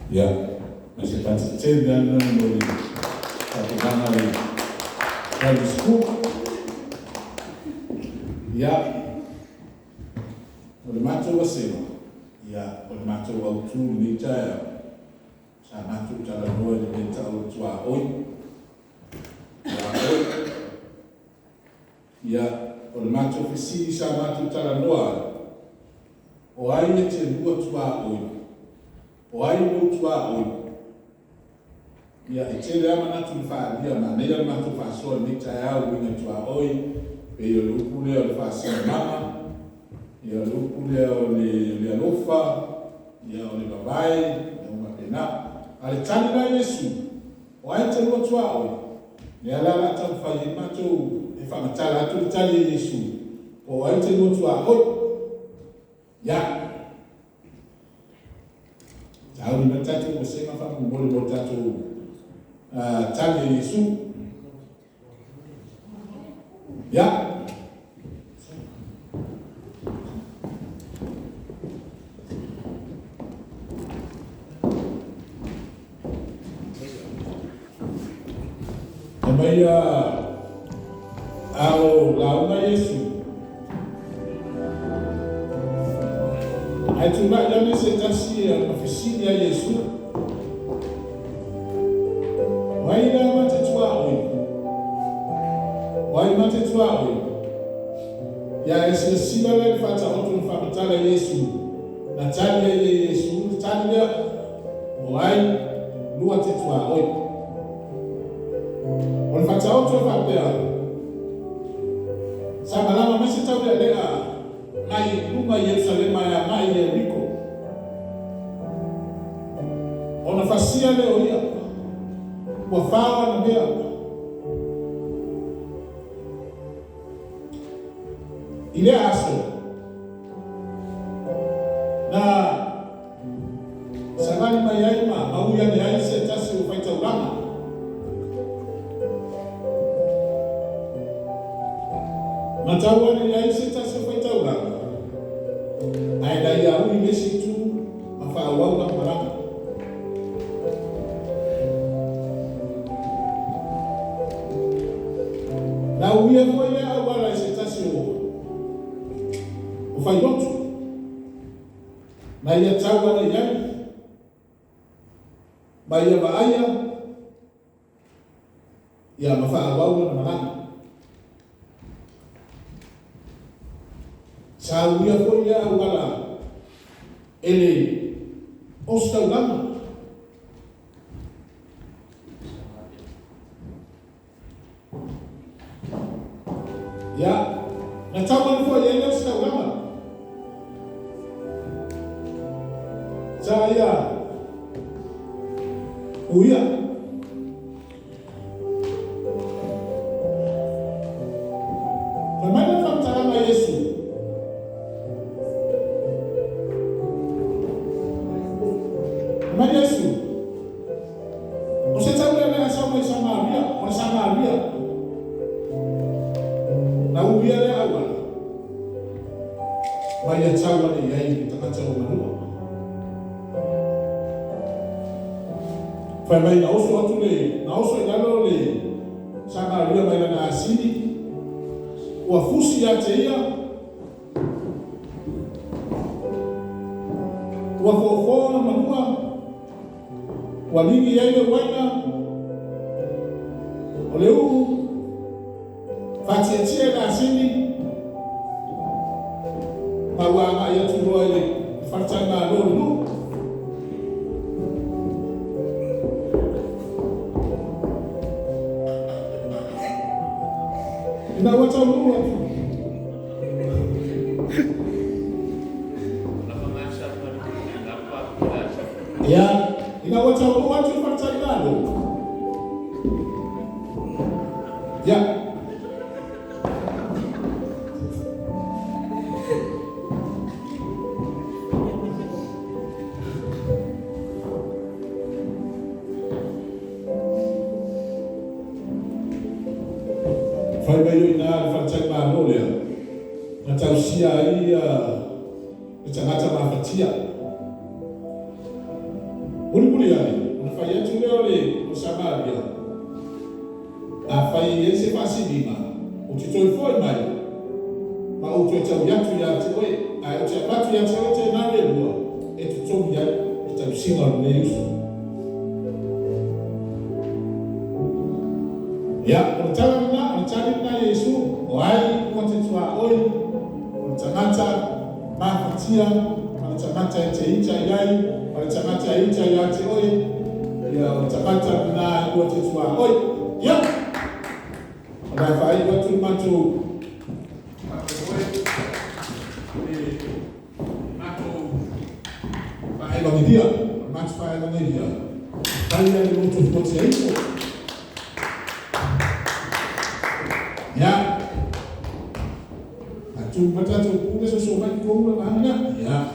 Ya, masih pasti cendana mori satu kamari dari school. Ya, oleh macam Vasega. Ya, oleh macam waktu ni saya macam cara dua ni tahu tua oi. Ya, oleh macam visi sama tu cara dua. Oai ni dua tua oi. Oai ni tua oi. Ya, itu dia mana tu faham dia mana dia macam tu faham ni saya punya tua oi. Pero lupu leo faham mama. Ya lupu leo le alofa. Ya le babai. Ya umapena. Ale tani na Yesu. Oai te dua tua oi. Ni ala tu faham macam faham cara tu tani Yesu. Oai te dua tua oi. Ya. Tahu ni matatu bersama fahamu boleh bertatu tanya Yesus. Ya. Namanya launa Yesus. Itu nak jadi setasi ofisi dia Yesus. Wai dah mati tua oi. Wai mati tua oi. Ya esse sila le fata outro famitala Yesus. Na tani ye Yesus, tani dia. Wai lua te tua oi. On fata outro famitala. Sama lama masih tahu dia ai rumah Yerusalem ai Yeriko. Ona fasia leo ia. Wafawa na bea. Ile aso. Na sabani mayai mauya ni ai setasi ufaita ulama. Matawa ni ai setasi ufaita ulama. Aida ya ui mesi tu mafawau na maraka. Na uia foi a agora setasi o fai outro. Na ia tawa na ia. Baia baaya. Ya mafawau na maraka. Sauia foi a agora ele ostagama. Ya, natawa foi ele ostagama. Saya uia Pemana famtama Yesu. Mas Yesu, você sabe a relação com Samaria? Na uia é água. Mas a cháua é aí, está cháua manua. Foi mais na osso outro le, na osso engano le Samaria vai na asili. O afusi ya teia. O afofo na manua. Walingi yaile waina oleu fatia na asili mawa ya tuwa ile fatana lolu ina wata lolu ya ina wata watu fatana ya Fai bayo ina fatana manulia matausia ia itangata mafatia Muli ali, unafanya tulele usababia. Afanye yense fasibima. Utitoi foi mai. Ma utueta uyatu ya tewe, utueta batu ya tewe nare lua. Etutomu ya utabisinga luneyusu. Ya, unataka Yesu, wai kwa oi, unatamata mafatia, unatamata ite yai, unatamata ite yate oi, ya unatamata na kwa oi. Ya. Unafai watu mato Baelonia, Max Baelonia. Kali ya mtu mmoja hiyo. Ya. Atumpata tupunge sosoma kikombe banga. Ya.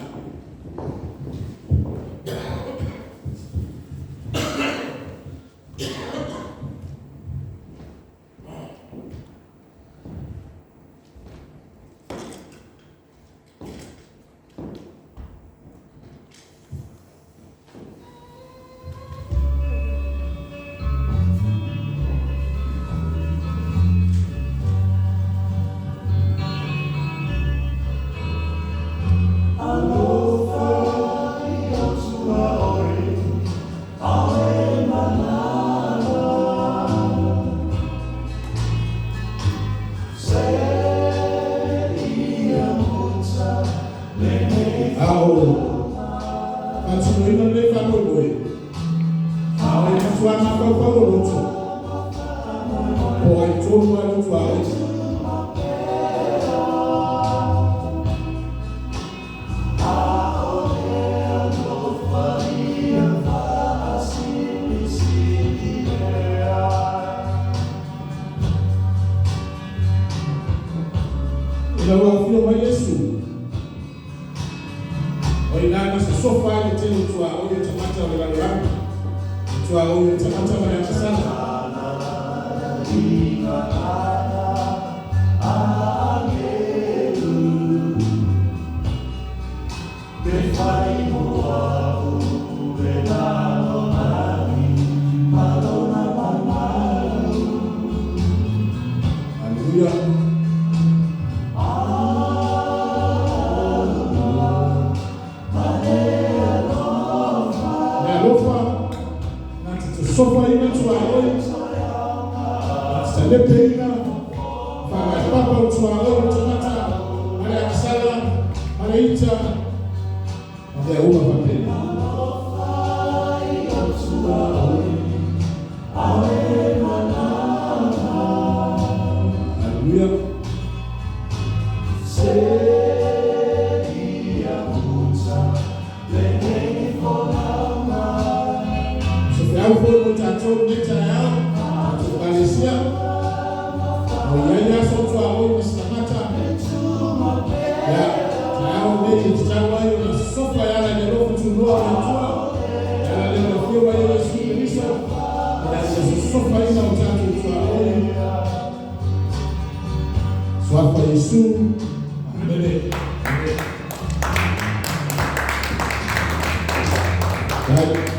Right?